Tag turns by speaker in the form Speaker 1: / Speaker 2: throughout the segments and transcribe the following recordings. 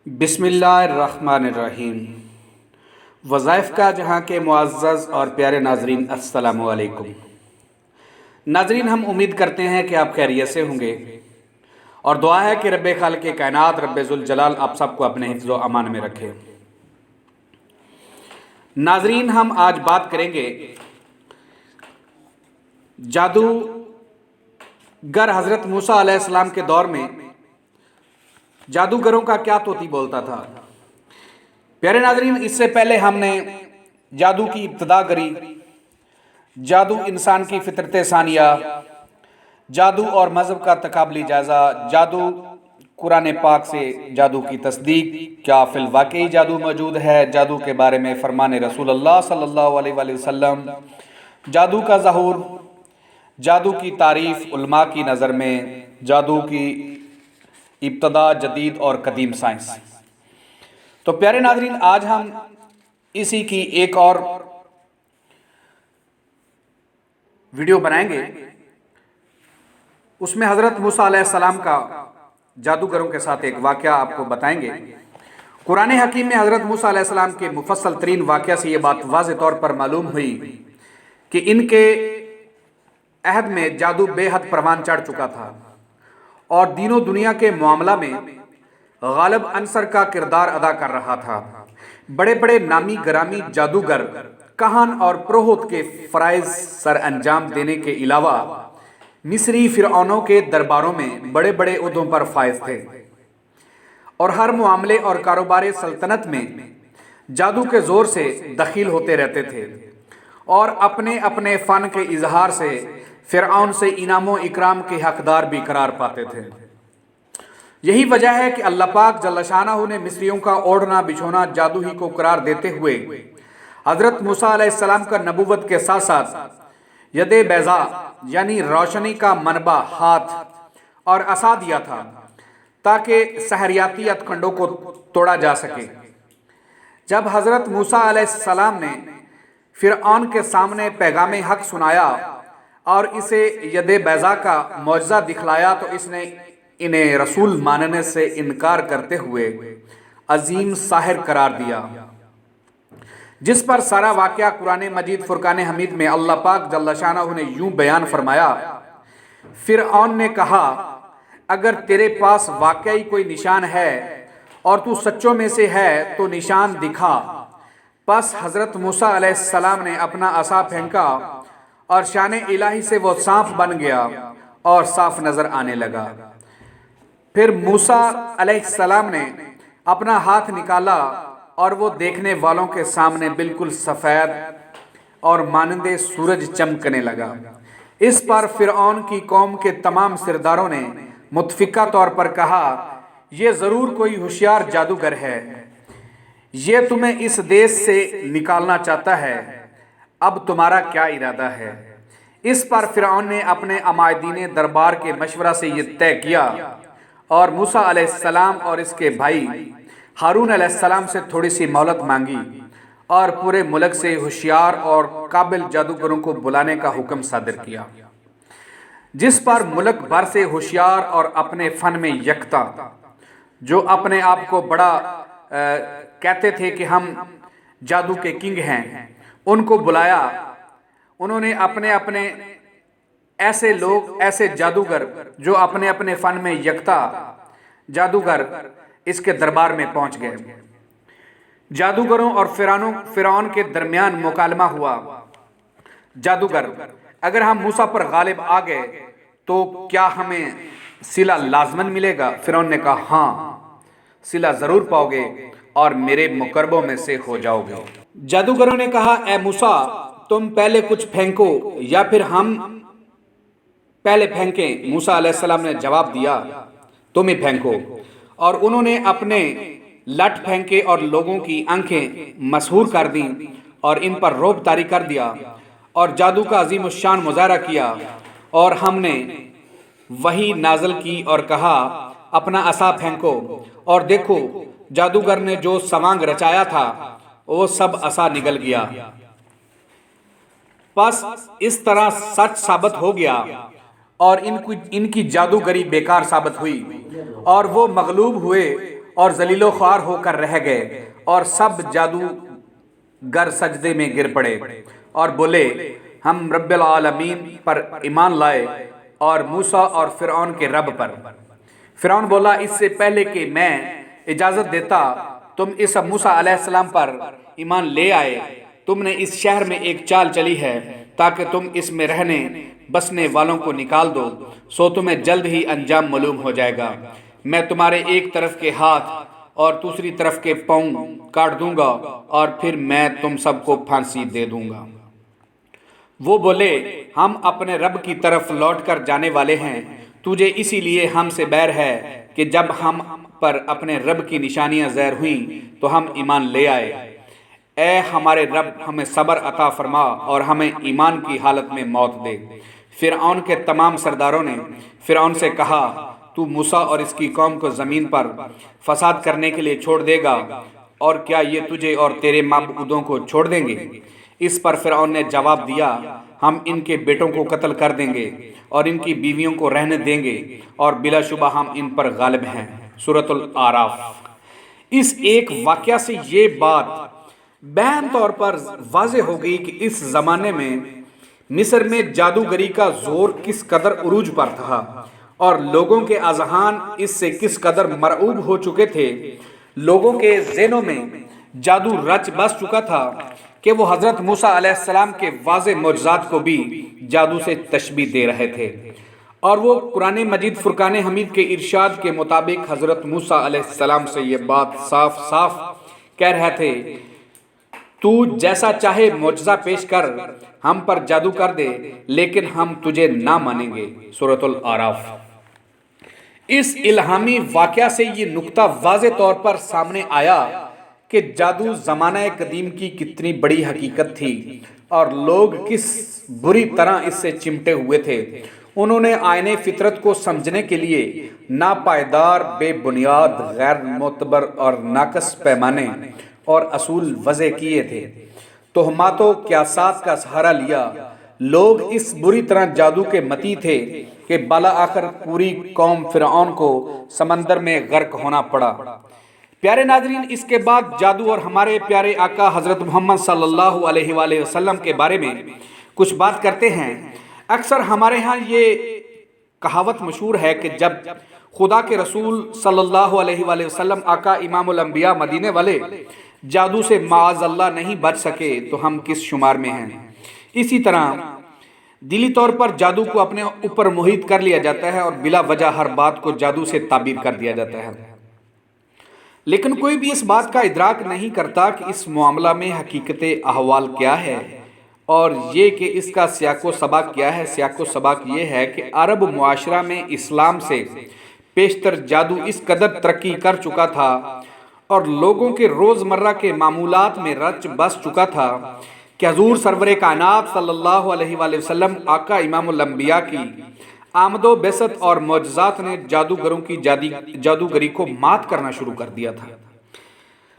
Speaker 1: بسم اللہ الرحمن الرحیم۔ وظائف کا جہاں کے معزز اور پیارے ناظرین، السلام علیکم۔ ناظرین، ہم امید کرتے ہیں کہ آپ خیریت سے ہوں گے اور دعا ہے کہ رب خالق کائنات رب ذوالجلال آپ سب کو اپنے حفظ و امان میں رکھے۔ ناظرین، ہم آج بات کریں گے جادوگر حضرت موسیٰ علیہ السلام کے دور میں جادوگروں کا کیا طوطی بولتا تھا۔ پیارے ناظرین، اس سے پہلے ہم نے جادو کی ابتدا کری، جادو انسان کی فطرت ثانیہ، جادو اور مذہب کا تقابلی جائزہ، جادو قرآن پاک سے جادو کی تصدیق، کیا فی الواقعی جادو موجود ہے، جادو کے بارے میں فرمان رسول اللہ صلی اللہ علیہ وآلہ وسلم، جادو کا ظہور، جادو کی تعریف علماء کی نظر میں، جادو کی ابتدا، جدید اور قدیم سائنس۔ تو پیارے ناظرین، آج ہم اسی کی ایک اور ویڈیو بنائیں گے۔ اس میں حضرت موسیٰ علیہ السلام کا جادوگروں کے ساتھ ایک واقعہ آپ کو بتائیں گے۔ قرآن حکیم میں حضرت موسیٰ علیہ السلام کے مفصل ترین واقعہ سے یہ بات واضح طور پر معلوم ہوئی کہ ان کے عہد میں جادو بے حد پروان چڑھ چکا تھا اور دین و دنیا کے معاملہ میں غالب عنصر کا کردار ادا کر رہا تھا۔ بڑے بڑے نامی گرامی جادوگر، کہن اور پروہت کے فرائض سر انجام دینے کے علاوہ مصری فرعونوں کے درباروں میں بڑے بڑے عہدوں پر فائز تھے اور ہر معاملے اور کاروبار سلطنت میں جادو کے زور سے دخیل ہوتے رہتے تھے اور اپنے اپنے فن کے اظہار سے فرعون سے انعام و اکرام کے حقدار بھی قرار پاتے تھے۔ یہی وجہ ہے کہ اللہ پاک جل شانہ نے مصریوں کا اوڑھنا بچھونا جادو ہی کو قرار دیتے ہوئے حضرت موسیٰ علیہ السلام کا نبوت کے ساتھ ساتھ ید بیضاء یعنی روشنی کا منبع ہاتھ اور عصا دیا تھا تاکہ سحریاتی ہتھکنڈوں کو توڑا جا سکے۔ جب حضرت موسیٰ علیہ السلام نے فرعون کے سامنے پیغام حق سنایا اور اسے ید بیضاء کا معجزہ دکھلایا تو اس نے انہیں رسول ماننے سے انکار کرتے ہوئے عظیم ساحر قرار دیا، جس پر سارا واقعہ قرآن مجید فرقان حمید میں اللہ پاک جل شانہ نے یوں بیان فرمایا۔ فرعون نے کہا، اگر تیرے پاس واقعی کوئی نشان ہے اور تو سچوں میں سے ہے تو نشان دکھا۔ پس حضرت موسیٰ علیہ السلام نے اپنا عصا پھینکا اور شان الہی سے وہ سانپ بن گیا اور صاف نظر آنے لگا۔ پھر موسیٰ علیہ السلام نے اپنا ہاتھ نکالا اور وہ دیکھنے والوں کے سامنے بالکل سفید اور مانند سورج چمکنے لگا۔ اس پر فرعون کی قوم کے تمام سرداروں نے متفقہ طور پر کہا، یہ ضرور کوئی ہوشیار جادوگر ہے، یہ تمہیں اس دیس سے نکالنا چاہتا ہے، اب تمہارا کیا ارادہ ہے؟ اس پر فرعون نے اپنے عمائدین دربار کے مشورہ سے یہ طے کیا اور موسیٰ علیہ السلام اور اس کے بھائی ہارون علیہ السلام سے تھوڑی سی مہلت مانگی اور پورے ملک سے ہوشیار اور قابل جادوگروں کو بلانے کا حکم صادر کیا، جس پر ملک بھر سے ہوشیار اور اپنے فن میں یکتا، جو اپنے آپ کو بڑا کہتے تھے کہ ہم جادو کے کنگ ہیں، ان کو بلایا۔ انہوں نے اپنے اپنے ایسے لوگ، ایسے جادوگر جو اپنے اپنے فن میں یکتا جادوگر اس کے دربار میں پہنچ گئے۔ جادوگروں اور فرعون کے درمیان مکالمہ ہوا۔ جادوگر، اگر ہم موسیٰ پر غالب آ گئے تو کیا ہمیں صلہ لازماً ملے گا؟ فرعون نے کہا، ہاں، صلہ ضرور پاؤ گے اور میرے مقربوں میں سے ہو جاؤ گے۔ جادوگروں نے کہا، اے موسیٰ، تم پہلے کچھ پھینکو یا پھر ہم پہلے پھینکیں؟ موسیٰ علیہ السلام نے جواب دیا، تم ہی پھینکو۔ اور انہوں نے اپنے لٹ پھینکے اور لوگوں کی آنکھیں مسحور کر دیں اور ان پر رعب طاری کر دیا اور جادو کا عظیم الشان مظاہرہ کیا، اور ہم نے وحی نازل کی اور کہا، اپنا عصا پھینکو، اور دیکھو جادوگر نے جو سوانگ رچایا تھا وہ سب عصا نگل گیا۔ پس اس طرح سچ ثابت ہو گیا اور ان کی جادوگری بیکار ثابت ہوئی اور وہ مغلوب ہوئے اور ذلیل و خوار ہو کر رہ گئے، اور سب جادوگر سجدے میں گر پڑے اور بولے ہم رب العالمین پر ایمان لائے اور موسیٰ اور فرعون کے رب پر۔ فرعون بولا اس سے پہلے کہ میں اجازت دیتا تم اس موسیٰ علیہ السلام پر ایمان لے آئے، تم نے اس شہر میں ایک چال چلی ہے تاکہ تم اس میں رہنے بسنے والوں کو نکال دو، سو تمہیں جلد ہی انجام معلوم ہو جائے گا۔ میں تمہارے ایک طرف کے ہاتھ اور دوسری طرف کے پاؤں کاٹ دوں گا اور پھر میں تم سب کو پھانسی دے دوں گا۔ وہ بولے ہم اپنے رب کی طرف لوٹ کر جانے والے ہیں، تجھے اسی لیے ہم سے بیر ہے کہ جب ہم پر اپنے رب کی نشانیاں ظاہر ہوئیں تو ہم ایمان لے آئے۔ اے ہمارے رب ہمیں صبر عطا فرما اور ہمیں ایمان کی حالت میں موت دے۔ فرعون کے تمام سرداروں نے فرعون سے کہا تو موسیٰ اور اس کی قوم کو زمین پر فساد کرنے کے لیے چھوڑ دے گا، اور کیا یہ تجھے اور تیرے معبودوں کو چھوڑ دیں گے؟ اس پر فرعون نے جواب دیا ہم ان کے بیٹوں کو قتل کر دیں گے اور ان کی بیویوں کو رہنے دیں گے، اور بلا شبہ ہم ان پر غالب ہیں۔ سورۃ الاعراف۔ اس ایک واقعہ سے یہ بات بیان طور پر واضح ہو گئی کہ اس زمانے میں مصر میں جادوگری کا زور کس قدر عروج پر تھا اور لوگوں کے اذہان اس سے کس قدر مرعوب ہو چکے تھے۔ لوگوں کے ذہنوں میں جادو رچ بس چکا تھا کہ وہ حضرت موسیٰ علیہ السلام کے واضح معجزات کو بھی جادو سے تشبیہ دے رہے تھے، اور وہ قرآن مجید فرقان حمید کے ارشاد کے مطابق حضرت موسیٰ علیہ السلام سے یہ بات صاف صاف کہہ رہے تھے تو جیسا چاہے معجزہ پیش کر، ہم پر جادو کر دے، لیکن ہم تجھے نہ مانیں گے۔ سورۃ الاعراف۔ اس الہامی واقعہ سے یہ نقطہ واضح طور پر سامنے آیا کہ جادو زمانہ قدیم کی کتنی بڑی حقیقت تھی اور لوگ کس بری طرح اس سے چمٹے ہوئے تھے۔ انہوں نے آئین فطرت کو سمجھنے کے لیے ناپائیدار، بے بنیاد، غیر معتبر اور ناقص پیمانے اور اصول وضع کیے تھے۔ تہمات و قیاسات کا سہارا لیا۔ لوگ اس بری طرح جادو کے متی تھے کہ بالآخر پوری قوم فرعون کو سمندر میں غرق ہونا پڑا۔ پیارے ناظرین، اس کے بعد جادو اور ہمارے پیارے آقا حضرت محمد صلی اللہ علیہ وآلہ وسلم کے بارے میں کچھ بات کرتے ہیں۔ اکثر ہمارے ہاں یہ کہاوت مشہور ہے کہ جب خدا کے رسول صلی اللہ علیہ وآلہ وسلم آقا امام الانبیاء مدینے والے جادو سے معاذ اللہ نہیں بچ سکے تو ہم کس شمار میں ہیں۔ اسی طرح دلی طور پر جادو کو اپنے اوپر محیط کر لیا جاتا ہے اور بلا وجہ ہر بات کو جادو سے تعبیر کر دیا جاتا ہے، لیکن کوئی بھی اس بات کا ادراک نہیں کرتا کہ اس معاملہ میں حقیقت احوال کیا ہے اور یہ کہ اس کا سیاق و سباق کیا ہے۔ سیاق و سباق یہ ہے کہ عرب معاشرہ میں اسلام سے پیشتر جادو اس قدر ترقی کر چکا تھا اور لوگوں کے روزمرہ کے معمولات میں رچ بس چکا تھا کہ حضور سرور کائنات صلی اللہ علیہ وآلہ وسلم آقا امام الانبیاء کی آمد و بعثت اور معجزات نے جادوگروں کی جادوگری کو مات کرنا شروع کر دیا تھا۔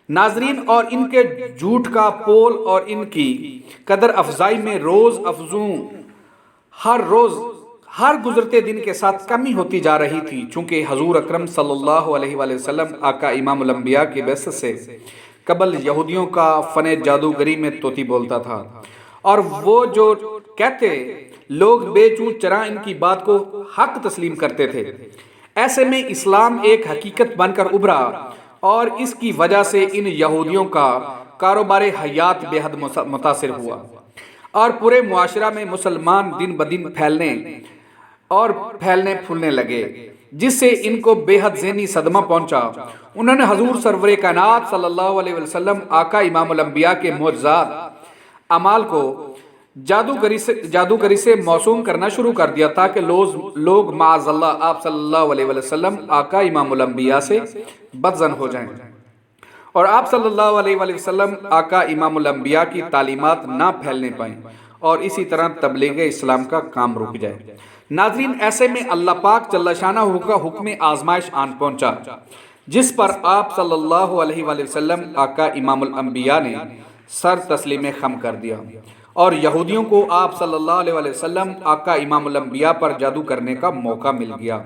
Speaker 1: ناظرین، اور ان کے جھوٹ کا پول اور ان کی قدر افزائی میں روز افزوں ہر گزرتے دن کے ساتھ کمی ہوتی جا رہی تھی، چونکہ حضور اکرم صلی اللہ علیہ وآلہ وسلم آقا امام الانبیاء کی بعثت سے قبل یہودیوں کا فن جادوگری میں طوطی بولتا تھا، اور وہ جو کہتے لوگ بے چون چراں ان کی بات کو حق تسلیم کرتے تھے۔ ایسے میں اسلام ایک حقیقت بن کر ابھرا اور اس کی وجہ سے ان یہودیوں کا کاروبار حیات بے حد متاثر ہوا اور پورے معاشرہ میں مسلمان دن بدن پھیلنے پھولنے لگے، جس سے ان کو بے حد ذہنی صدمہ پہنچا۔ انہوں نے حضور سرور کائنات صلی اللہ علیہ وسلم آقا امام الانبیاء کے معجزات اعمال کو جادوگری سے موسوم کرنا شروع کر دیا تاکہ لوگ معاذ اللہ آپ صلی اللہ علیہ وسلم آقا امام الانبیاء سے بدظن ہو جائیں اور آپ صلی اللہ علیہ وسلم آقا امام الانبیاء کی تعلیمات نہ پھیلنے پائیں اور اسی طرح تبلیغ اسلام کا کام رک جائے۔ ناظرین، ایسے میں اللہ پاک جل شانہ کا حکم آزمائش آن پہنچا، جس پر آپ صلی اللہ علیہ وآلہ وسلم آقا امام الانبیاء نے سر تسلیم خم کر دیا اور یہودیوں کو آپ صلی اللہ علیہ وآلہ وسلم آقا امام الانبیاء پر جادو کرنے کا موقع مل گیا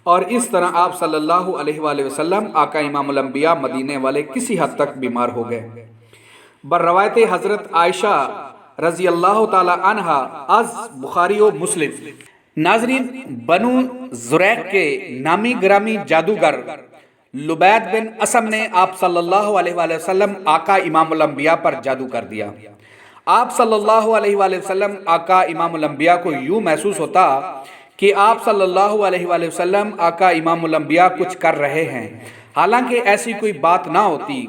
Speaker 1: اور اس طرح آپ صلی اللہ علیہ وآلہ وسلم آقا امام الانبیاء مدینے والے کسی حد تک بیمار ہو گئے۔ بر روایت حضرت عائشہ رضی اللہ تعالی عنہ از بخاری و مسلم۔ ناظرین، بنو زریق کے نامی گرامی جادوگر لبید بن اسم نے آپ صلی اللہ علیہ وآلہ وسلم آقا امام الانبیاء پر جادو کر دیا۔ آپ صلی اللہ علیہ وآلہ وسلم آقا امام الانبیاء کو یوں محسوس ہوتا کہ آپ صلی اللہ علیہ وآلہ وسلم آقا امام الانبیاء کچھ کر رہے ہیں، حالانکہ ایسی کوئی بات نہ ہوتی۔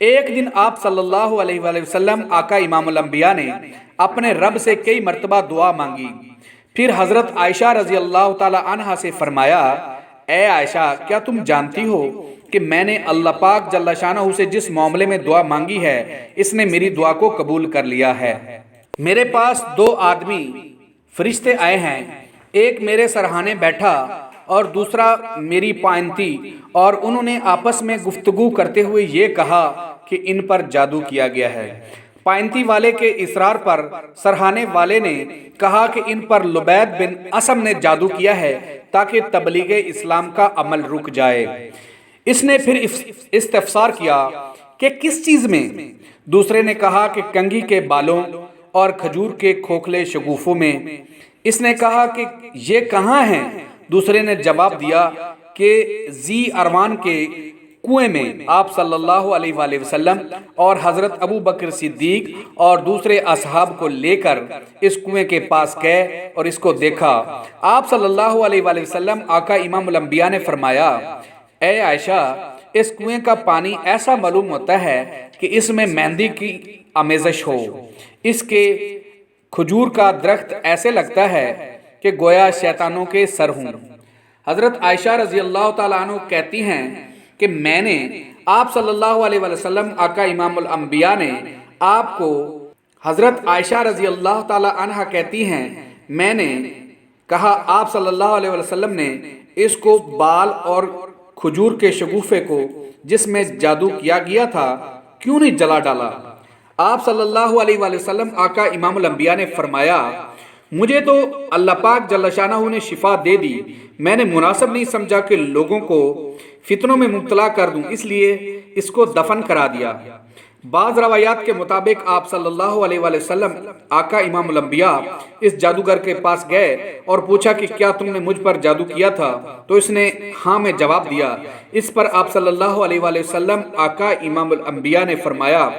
Speaker 1: ایک دن آپ صلی اللہ علیہ وآلہ وسلم آقا امام الانبیاء نے اپنے رب سے کئی مرتبہ دعا مانگی۔ پھر حضرت عائشہ رضی اللہ تعالی عنہ سے فرمایا، اے عائشہ، کیا تم جانتی ہو کہ میں نے اللہ پاک جل شانہ سے جس معاملے میں دعا مانگی ہے اس نے میری دعا کو قبول کر لیا ہے۔ میرے پاس دو آدمی فرشتے آئے ہیں، ایک میرے سرہانے بیٹھا اور دوسرا میری پائنتی، اور انہوں نے آپس میں گفتگو کرتے ہوئے یہ کہا کہ ان پر جادو کیا گیا ہے۔ پائنتی والے کے اصرار پر سرہانے والے نے کہا کہ ان پر لبید بن اسم نے جادو کیا ہے تاکہ تبلیغ اسلام کا عمل رک جائے۔ اس نے پھر استفسار کیا کہ کس چیز میں؟ دوسرے نے کہا کہ کنگھی کے بالوں اور کھجور کے کھوکھلے شگوفوں میں۔ اس نے کہا کہ یہ کہاں ہیں؟ دوسرے نے جواب دیا کہ ذی اروان کے کنویں میں۔ آپ صلی اللہ علیہ وآلہ وسلم اور حضرت ابو بکر صدیق اور دوسرے اصحاب کو لے کر اس کنویں کے پاس گئے اور اس کو دیکھا۔ آپ صلی اللہ علیہ وآلہ وسلم آقا امام الانبیاء نے فرمایا، اے عائشہ، اس کنویں کا پانی ایسا معلوم ہوتا ہے کہ اس میں مہندی کی آمیزش ہو، اس کے کھجور کا درخت ایسے لگتا ہے کہ گویا شیطانوں کے سر ہوں۔ حضرت عائشہ رضی اللہ تعالیٰ عنہ کہتی ہیں کہ میں نے آپ صلی اللہ علیہ وآلہ وسلم آقا امام الانبیاء نے آپ کو، حضرت عائشہ رضی اللہ تعالیٰ عنہ کہتی ہیں میں نے کہا آپ صلی اللہ علیہ وآلہ وسلم نے اس کو بال اور کھجور کے شگوفے کو جس میں جادو کیا گیا تھا کیوں نہیں جلا ڈالا؟ آپ صلی اللہ علیہ وآلہ وسلم آقا امام الانبیاء نے فرمایا، مجھے تو اللہ پاک جل شانہ نے شفا دے دی، میں نے مناسب نہیں سمجھا کہ لوگوں کو فتنوں میں مبتلا کر دوں، اس لیے اس کو دفن کرا دیا۔ بعض روایات کے مطابق آپ صلی اللہ علیہ وآلہ وسلم آقا امام الانبیاء اس جادوگر کے پاس گئے اور پوچھا کہ کیا تم نے مجھ پر جادو کیا تھا؟ تو اس نے ہاں میں جواب دیا۔ اس پر آپ صلی اللہ علیہ وآلہ وسلم آقا امام الانبیاء نے فرمایا،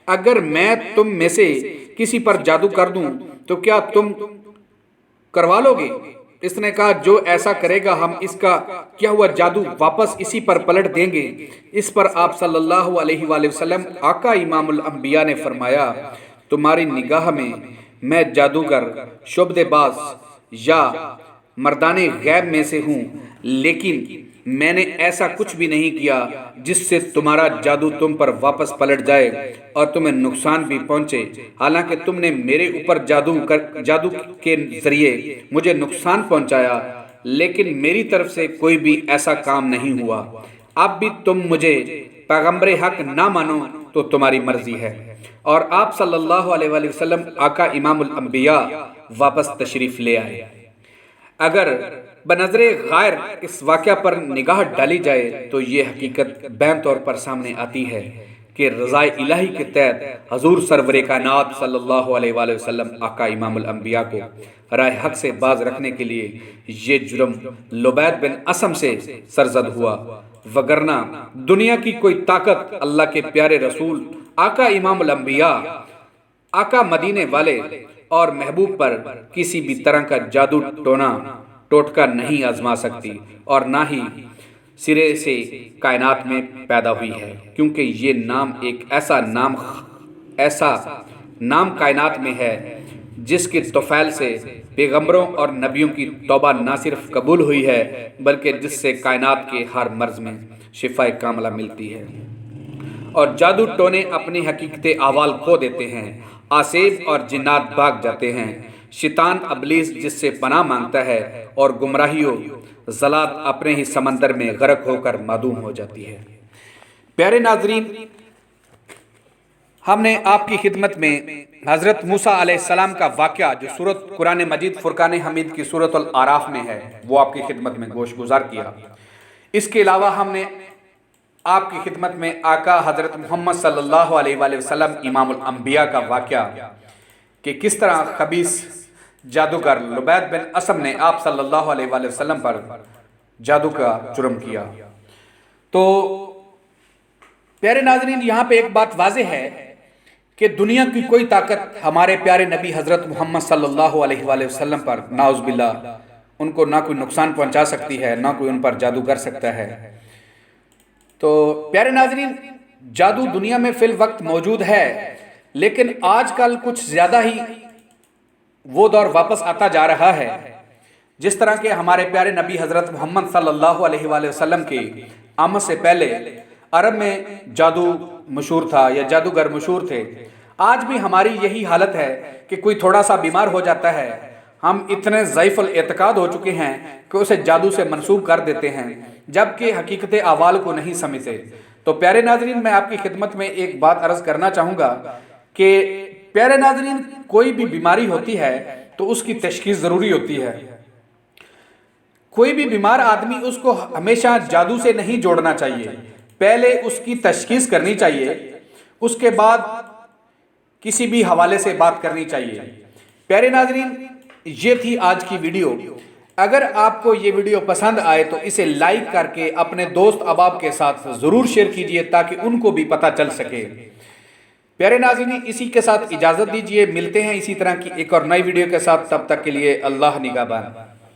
Speaker 1: اگر میں تم میں سے کسی پر جادو کر دوں تو کیا تم کروا لو گے؟ اس نے کہا، جو ایسا کرے گا ہم اس کا کیا ہوا جادو واپس اسی پر پلٹ دیں گے۔ اس پر آپ صلی اللہ علیہ وآلہ وسلم آقا امام الانبیاء نے فرمایا، تمہاری نگاہ میں جادوگر، شعبدے باز یا مردان غیب میں سے ہوں، لیکن میں نے ایسا کچھ بھی نہیں کیا جس سے تمہارا جادو تم پر واپس پلٹ جائے اور تمہیں نقصان بھی پہنچے، حالانکہ تم نے میرے اوپر جادو کے ذریعے مجھے نقصان پہنچایا، لیکن میری طرف سے کوئی بھی ایسا کام نہیں ہوا۔ اب بھی تم مجھے پیغمبر حق نہ مانو تو تمہاری مرضی ہے۔ اور آپ صلی اللہ علیہ وآلہ وسلم آقا امام الانبیاء واپس تشریف لے آئے۔ اگر بنظر غائر اس واقعہ پر نگاہ ڈالی جائے تو یہ حقیقت بین طور پر سامنے آتی ہے کہ رضائے الہی کے تحت حضور سرور کائنات صلی اللہ علیہ وآلہ وسلم آقا امام الانبیاء کو راہ حق سے باز رکھنے کے لیے یہ جرم لبید بن اسم سے سرزد ہوا، وگرنہ دنیا کی کوئی طاقت اللہ کے پیارے رسول آقا امام الانبیاء، آقا مدینے والے اور محبوب پر کسی بھی طرح کا جادو ٹوٹکا نہیں آزما سکتی، اور نہ ہی سرے سے کائنات میں پیدا ہوئی ہے، کیونکہ یہ نام ایک ایسا نام کائنات میں ہے جس کے طفیل سے پیغمبروں اور نبیوں کی توبہ نہ صرف قبول ہوئی ہے بلکہ جس سے کائنات کے ہر مرض میں شفا کاملہ ملتی ہے، اور جادو ٹونے اپنی حقیقت احوال کھو دیتے ہیں، آسیب اور جنات بھاگ جاتے ہیں، شیطان ابلیس جس سے پناہ مانگتا ہے، اور گمراہی و ضلالت اپنے ہی سمندر میں غرق ہو کر معدوم ہو جاتی ہے۔ پیارے ناظرین، ہم نے آپ کی خدمت میں حضرت موسیٰ علیہ السلام کا واقعہ جو سورت قرآن مجید فرقان حمید کی سورت الاعراف میں ہے وہ آپ کی خدمت میں گوش گزار کیا۔ اس کے علاوہ ہم نے آپ کی خدمت میں آقا حضرت محمد صلی اللہ علیہ وآلہ وسلم امام الانبیاء کا واقعہ کہ کس طرح خبیث جادوگر لبید بن اسم نے آپ صلی اللہ علیہ وآلہ وسلم پر جادو کا جرم کیا۔ تو پیارے ناظرین، یہاں پہ ایک بات واضح ہے کہ دنیا کی کوئی طاقت ہمارے پیارے نبی حضرت محمد صلی اللہ علیہ وآلہ وسلم پر نعوذ باللہ ان کو نہ کوئی نقصان پہنچا سکتی ہے، نہ کوئی ان پر جادو کر سکتا ہے۔ تو پیارے ناظرین، جادو دنیا میں فی الوقت موجود ہے، لیکن آج کل کچھ زیادہ ہی وہ دور واپس آتا جا رہا ہے جس طرح کہ ہمارے پیارے نبی حضرت محمد صلی اللہ علیہ وآلہ وسلم کی آمد سے پہلے عرب میں جادو مشہور تھا یا جادوگر مشہور تھے۔ آج بھی ہماری یہی حالت ہے کہ کوئی تھوڑا سا بیمار ہو جاتا ہے، ہم اتنے ضعیف الاعتقاد ہو چکے ہیں کہ اسے جادو سے منسوب کر دیتے ہیں جبکہ حقیقت احوال کو نہیں سمجھتے۔ تو پیارے ناظرین، میں آپ کی خدمت میں ایک بات عرض کرنا چاہوں گا کہ پیارے ناظرین، کوئی بھی بیماری ہوتی ہے تو اس کی تشخیص ضروری ہوتی ہے۔ کوئی بھی بیمار آدمی اس کو ہمیشہ جادو سے نہیں جوڑنا چاہیے، پہلے اس کی تشخیص کرنی چاہیے، اس کے بعد کسی بھی حوالے سے بات کرنی چاہیے۔ پیارے ناظرین، یہ تھی آج کی ویڈیو۔ اگر آپ کو یہ ویڈیو پسند آئے تو اسے لائک کر کے اپنے دوست احباب کے ساتھ ضرور شیئر کیجئے تاکہ ان کو بھی پتہ چل سکے۔ پیارے ناظرین، اسی کے ساتھ اجازت دیجئے، ملتے ہیں اسی طرح کی ایک اور نئی ویڈیو کے ساتھ، تب تک کے لیے اللہ نگہبان۔